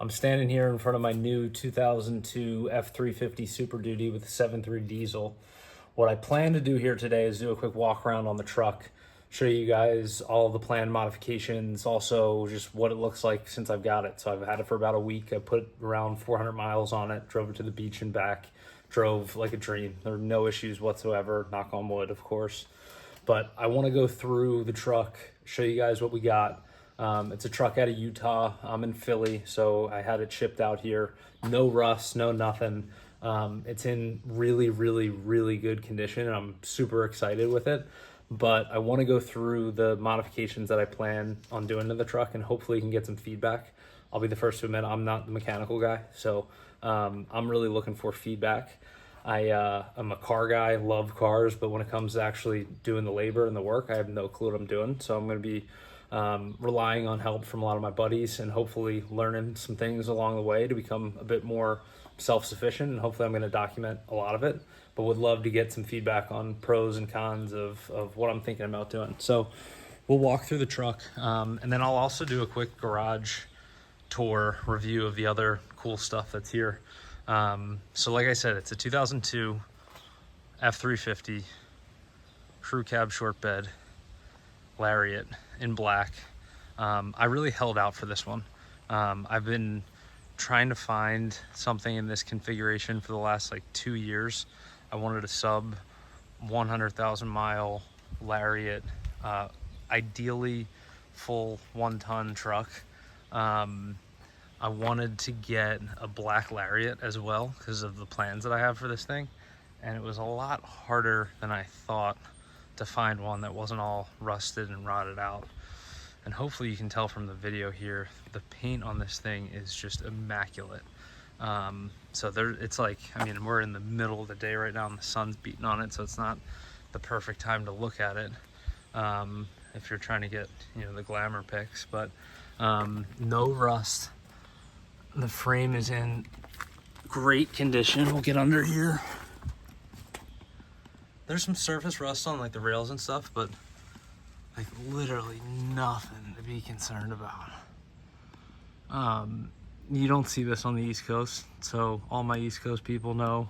I'm standing here in front of my new 2002 F350 Super Duty with a 7.3 diesel. What I plan to do here today is do a quick walk around on the truck, show you guys all the planned modifications, also just what it looks like since I've got it. So I've had it for about a week. I put around 400 miles on it, drove it to the beach and back, drove like a dream. There were no issues whatsoever, knock on wood, of course. But I want to go through the truck, show you guys what we got. It's a truck out of Utah. I'm in Philly, so I had it shipped out here. No rust, no nothing. It's in really, really, really good condition, and I'm super excited with it. But I want to go through the modifications that I plan on doing to the truck, and hopefully you can get some feedback. I'll be the first to admit I'm not the mechanical guy, so I'm really looking for feedback. I'm a car guy, love cars, but when it comes to actually doing the labor and the work, I have no clue what I'm doing. So I'm going to be relying on help from a lot of my buddies and hopefully learning some things along the way to become a bit more self-sufficient. And hopefully I'm going to document a lot of it, but would love to get some feedback on pros and cons of what I'm thinking about doing. So we'll walk through the truck, and then I'll also do a quick garage tour review of the other cool stuff that's here. So like I said, it's a 2002 F350 crew cab short bed Lariat in black. I really held out for this one. I've been trying to find something in this configuration for the last like 2 years. I wanted a sub 100,000 mile Lariat, ideally full 1-ton truck. I wanted to get a black Lariat as well because of the plans that I have for this thing, and it was a lot harder than I thought to find one that wasn't all rusted and rotted out. And hopefully you can tell from the video here, the paint on this thing is just immaculate. So it's like, I mean, we're in the middle of the day right now and the sun's beating on it, so it's not the perfect time to look at it if you're trying to get, you know, the glamour pics. But no rust. The frame is in great condition. We'll get under here. There's some surface rust on like the rails and stuff, but like literally nothing to be concerned about. You don't see this on the East Coast, so all my East Coast people know,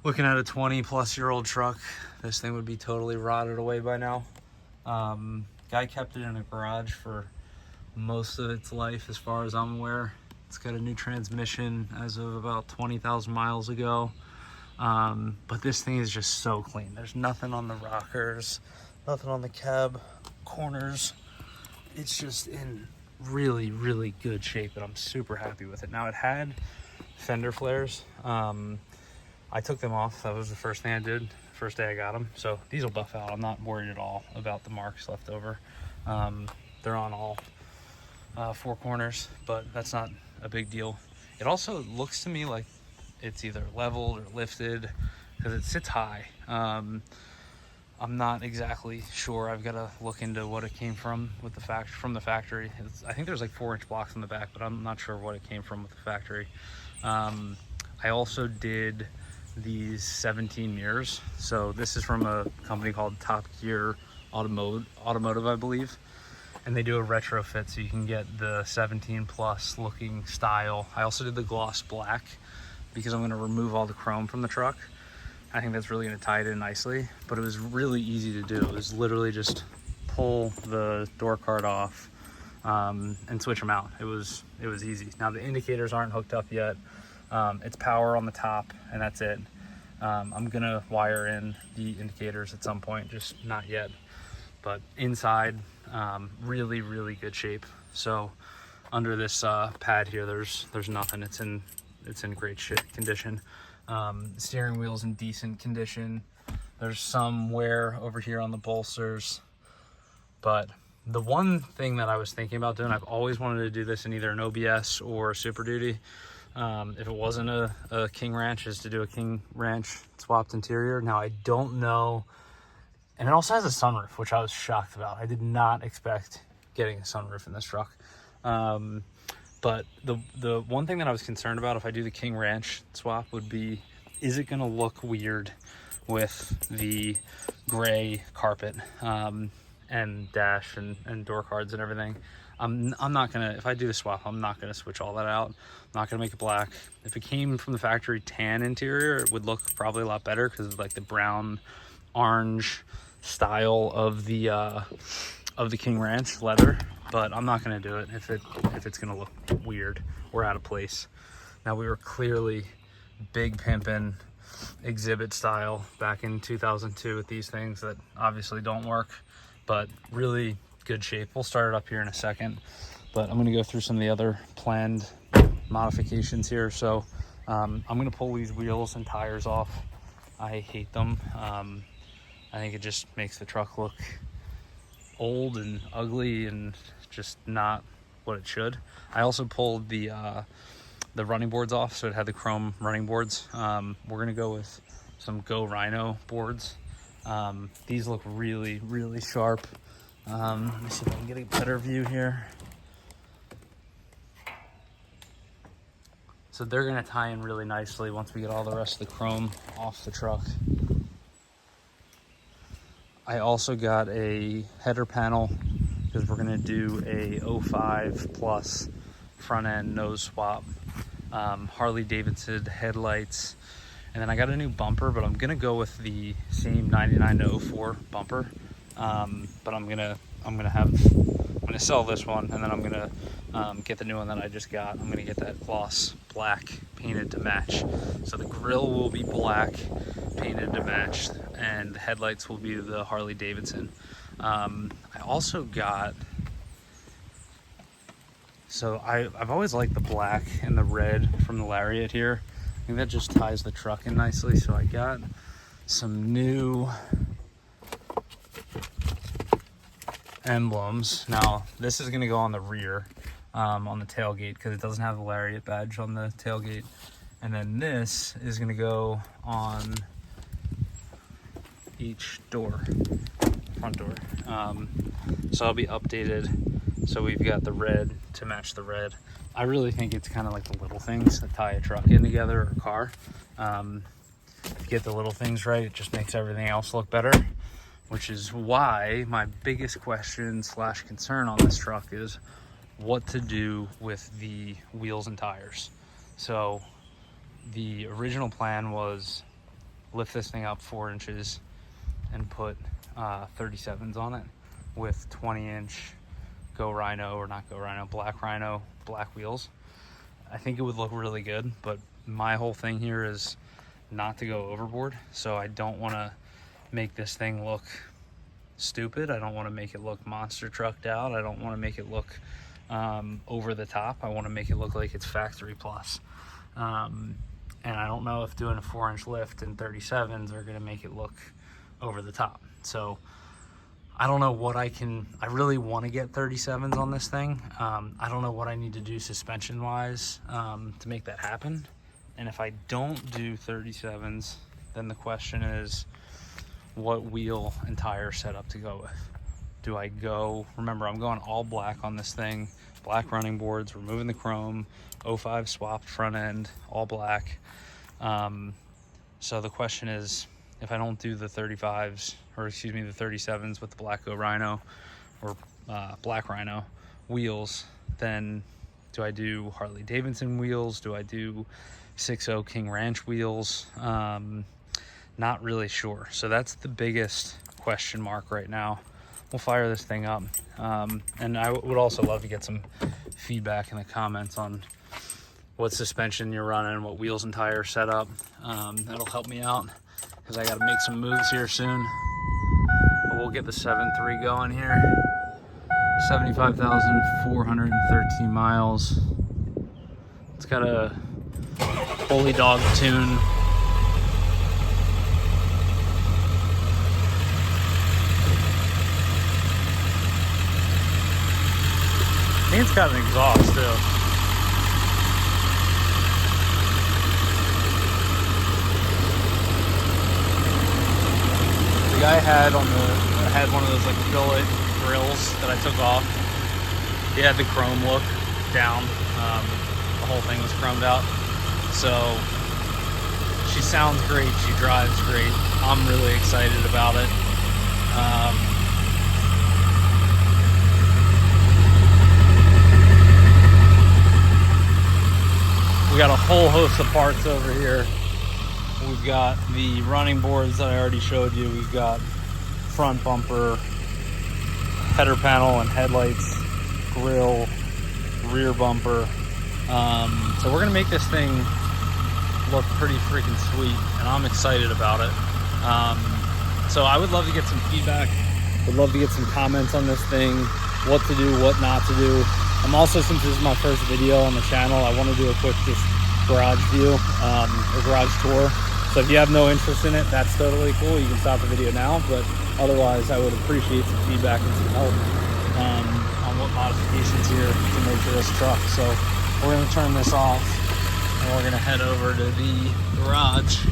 looking at a 20-plus-year-old truck, this thing would be totally rotted away by now. Guy kept it in a garage for most of its life as far as I'm aware. It's got a new transmission as of about 20,000 miles ago. But this thing is just so clean. There's nothing on the rockers, nothing on the cab corners. It's just in really, really good shape, and I'm super happy with it. Now, it had fender flares. I took them off. That was the first thing I did, first day I got them. So these will buff out. I'm not worried at all about the marks left over. They're on all 4 corners, but that's not a big deal. It also looks to me like it's either leveled or lifted because it sits high. I'm not exactly sure. I've got to look into what it came from with the factory. I think there's like 4-inch blocks in the back, but I'm not sure what it came from with the factory. I also did these 17 mirrors. So this is from a company called Top Gear Automotive, I believe. And they do a retrofit so you can get the 17 plus looking style. I also did the gloss black because I'm going to remove all the chrome from the truck. I think that's really going to tie it in nicely, but it was really easy to do. It was literally just pull the door card off and switch them out. It was easy. Now the indicators aren't hooked up yet. It's power on the top and that's it. I'm going to wire in the indicators at some point, just not yet. But inside, really, really good shape. So under this pad here, there's nothing. It's in great condition. The steering wheel's in decent condition. There's some wear over here on the bolsters. But the one thing that I was thinking about doing, I've always wanted to do this in either an OBS or a Super Duty. If it wasn't a King Ranch, is to do a King Ranch swapped interior. Now I don't know. And it also has a sunroof, which I was shocked about. I did not expect getting a sunroof in this truck. But the one thing that I was concerned about if I do the King Ranch swap would be, is it going to look weird with the gray carpet and dash and door cards and everything? I'm not gonna, if I do the swap, I'm not gonna switch all that out. I'm not gonna make it black. If it came from the factory tan interior, it would look probably a lot better because of like the brown orange style of the King Ranch leather. But I'm not gonna do it if it's gonna look weird or out of place. Now, we were clearly big pimpin' exhibit style back in 2002 with these things that obviously don't work, but really good shape. We'll start it up here in a second, but I'm going to go through some of the other planned modifications here. So I'm going to pull these wheels and tires off. I hate them. I think it just makes the truck look old and ugly and just not what it should. I also pulled the running boards off, so it had the chrome running boards. We're going to go with some Go Rhino boards. These look really, really sharp. Let me see if I can get a better view here. So they're gonna tie in really nicely once we get all the rest of the chrome off the truck. I also got a header panel because we're gonna do a 05 plus front end nose swap. Harley Davidson headlights. And then I got a new bumper, but I'm gonna go with the same 99 to 04 bumper. But I'm gonna sell this one, and then I'm gonna get the new one that I just got. I'm gonna get that gloss black painted to match. So the grille will be black painted to match, and the headlights will be the Harley Davidson. I also got, so I've always liked the black and the red from the Lariat here. I think that just ties the truck in nicely. So I got some new emblems. Now this is going to go on the rear, on the tailgate, because it doesn't have the Lariat badge on the tailgate. And then this is going to go on each door, front door. So I'll be updated. So we've got the red to match the red. I really think it's kind of like the little things that tie a truck in together, or a car. Get the little things right, it just makes everything else look better. Which is why my biggest question / concern on this truck is what to do with the wheels and tires. So the original plan was lift this thing up 4 inches and put 37s on it with 20-inch Go Rhino, or not Go Rhino, Black Rhino black wheels. I think it would look really good, but my whole thing here is not to go overboard. So I don't want to make this thing look stupid. I don't want to make it look monster trucked out. I don't want to make it look over the top. I want to make it look like it's factory plus. And I don't know if doing a 4-inch lift and 37s are going to make it look over the top. So I don't know what I really want to get 37s on this thing. I don't know what I need to do suspension wise to make that happen. And if I don't do 37s, then the question is, what wheel and tire setup to go with? Do I go, remember I'm going all black on this thing, black running boards, removing the chrome, 05 swapped front end, all black. So the question is, if I don't do the 35s, or excuse me, the 37s with the black Go Rhino or Black Rhino wheels, then do I do Harley Davidson wheels? Do I do 6.0 King Ranch wheels? Not really sure. So that's the biggest question mark right now. We'll fire this thing up. And I would also love to get some feedback in the comments on what suspension you're running, what wheels and tires set up. That'll help me out because I got to make some moves here soon. But we'll get the 7.3 going here. 75,413 miles. It's got a Holy Dog tune. I think it's got an exhaust too. The guy had one of those like billet grills that I took off. He had the chrome look down. The whole thing was chromed out. So she sounds great. She drives great. I'm really excited about it. got a whole host of parts over here. We've got the running boards that I already showed you. We've got front bumper, header panel and headlights, grill, rear bumper. So we're gonna make this thing look pretty freaking sweet, and I'm excited about it. So I would love to get some feedback. Would love to get some comments on this thing, what to do, what not to do. I'm also, since this is my first video on the channel, I want to do a quick just garage view, or garage tour. So if you have no interest in it, that's totally cool. You can stop the video now, but otherwise I would appreciate some feedback and some help on what modifications here to make for this truck. So we're going to turn this off and we're going to head over to the garage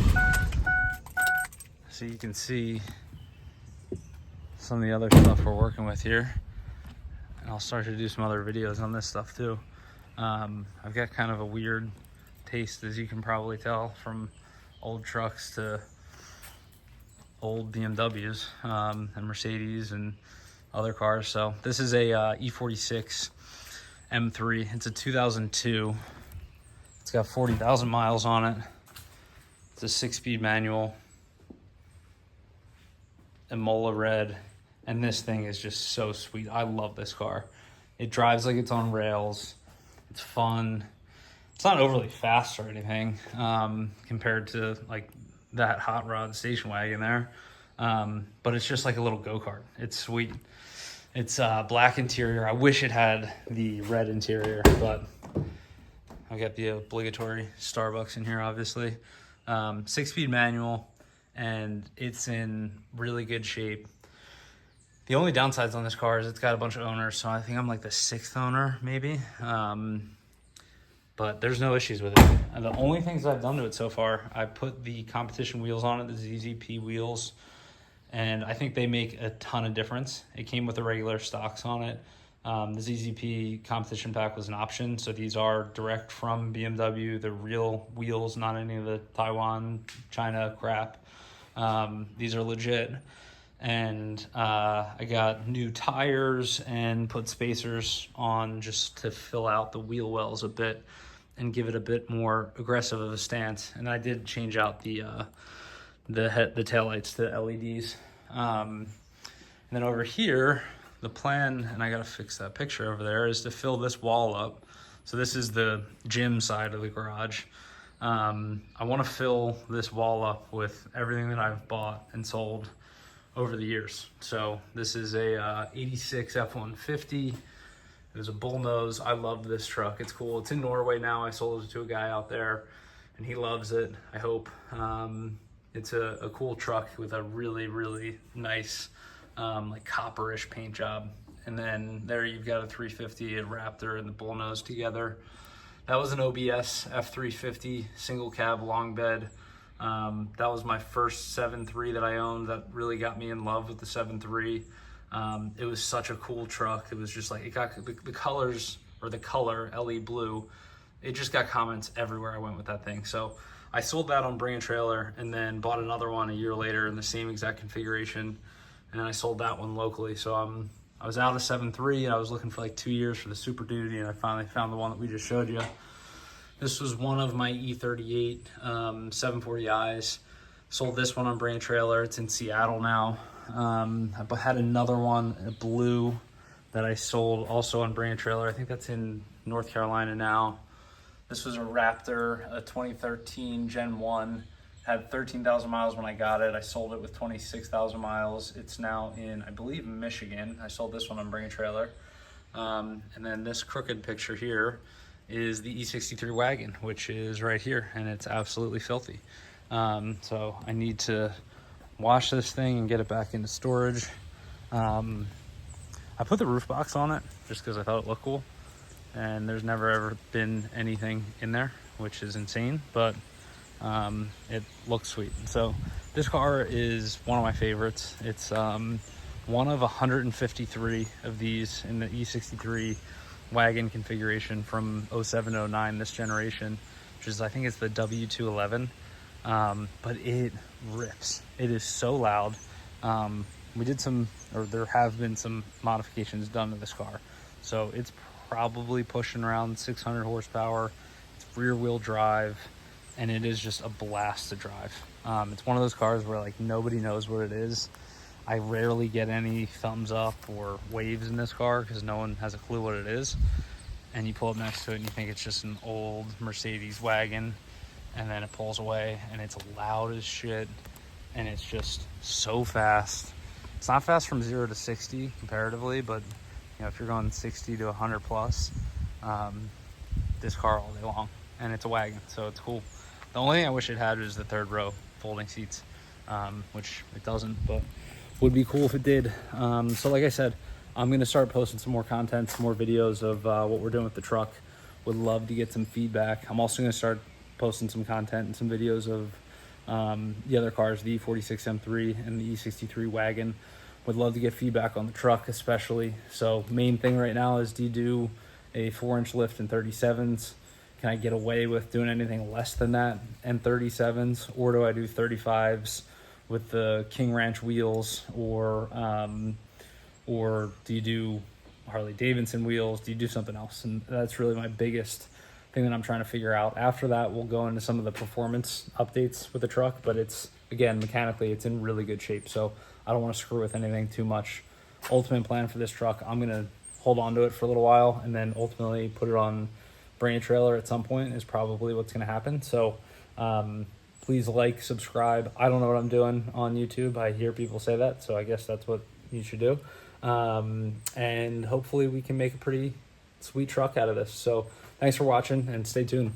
so you can see some of the other stuff we're working with here. And I'll start to do some other videos on this stuff too. I've got kind of a weird taste, as you can probably tell, from old trucks to old BMWs and Mercedes and other cars. So this is a E46 M3. It's a 2002. It's got 40,000 miles on it. It's a 6-speed manual, Emola red, and this thing is just so sweet. I love this car. It drives like it's on rails. It's fun. It's not overly fast or anything compared to like that hot rod station wagon there, but it's just like a little go-kart. It's sweet. It's black interior. I wish it had the red interior, but I got the obligatory Starbucks in here, obviously. 6-speed manual, and it's in really good shape. The only downsides on this car is it's got a bunch of owners, so I think I'm like the 6th owner, maybe. But there's no issues with it. And the only things I've done to it so far, I put the competition wheels on it, the ZZP wheels, and I think they make a ton of difference. It came with the regular stocks on it. The ZZP competition pack was an option, so these are direct from BMW. They're real wheels, not any of the Taiwan, China crap. These are legit. And I got new tires and put spacers on just to fill out the wheel wells a bit and give it a bit more aggressive of a stance. And I did change out the taillights to LEDs. And then over here, the plan, and I gotta fix that picture over there, is to fill this wall up. So this is the gym side of the garage. I wanna fill this wall up with everything that I've bought and sold over the years. So this is a 86 F-150. It was a bullnose. I love this truck. It's cool. It's in Norway now. I sold it to a guy out there and he loves it, I hope. It's a cool truck with a really, really nice like copperish paint job. And then there you've got a 350, a Raptor, and the bullnose together. That was an OBS F350 single cab long bed. That was my first 7.3 that I owned. That really got me in love with the 7.3. It was such a cool truck. It was just like, it got the colors, or the color, LE blue. It just got comments everywhere I went with that thing. So I sold that on Bring a Trailer and then bought another one a year later in the same exact configuration. And I sold that one locally. So I was out of 7.3 and I was looking for like 2 years for the Super Duty, and I finally found the one that we just showed you. This was one of my E38 740i's. Sold this one on Bring a Trailer. It's in Seattle now. I had another one, a blue, that I sold also on Bring a Trailer. I think that's in North Carolina now. This was a Raptor, a 2013 Gen 1. Had 13,000 miles when I got it. I sold it with 26,000 miles. It's now in, I believe, Michigan. I sold this one on Bring a Trailer. And then this crooked picture here is the E63 wagon, which is right here, and it's absolutely filthy. So I need to wash this thing and get it back into storage. I put the roof box on it just because I thought it looked cool, and there's never ever been anything in there, which is insane, but it looks sweet. So this car is one of my favorites. It's one of 153 of these in the E63 wagon configuration from 07 09, this generation, which is, I think it's the W211. But it rips. It is so loud. We did some, or there have been some modifications done to this car, so it's probably pushing around 600 horsepower. It's rear wheel drive, and it is just a blast to drive. It's one of those cars where like nobody knows what it is. I rarely get any thumbs up or waves in this car because no one has a clue what it is. And you pull up next to it and you think it's just an old Mercedes wagon, and then it pulls away and it's loud as shit, and it's just so fast. It's not fast from 0 to 60 comparatively, but you know, if you're going 60 to 100 plus, this car all day long, and it's a wagon, so it's cool. The only thing I wish it had was the third row folding seats, which it doesn't, but would be cool if it did. So like I said, I'm gonna start posting some more content, some more videos of what we're doing with the truck. Would love to get some feedback. I'm also gonna start posting some content and some videos of the other cars, the E46 M3 and the E63 wagon. Would love to get feedback on the truck especially. So main thing right now is, do you do a 4-inch lift in 37s? Can I get away with doing anything less than that in 37s? Or do I do 35s with the King Ranch wheels? Or do you do Harley Davidson wheels? Do you do something else? And that's really my biggest thing that I'm trying to figure out. After that, we'll go into some of the performance updates with the truck, but it's, again, mechanically, it's in really good shape. So I don't want to screw with anything too much. Ultimate plan for this truck, I'm going to hold on to it for a little while and then ultimately put it on bring a trailer at some point is probably what's going to happen. So please like, subscribe. I don't know what I'm doing on YouTube. I hear people say that, so I guess that's what you should do. And hopefully we can make a pretty sweet truck out of this. So thanks for watching and stay tuned.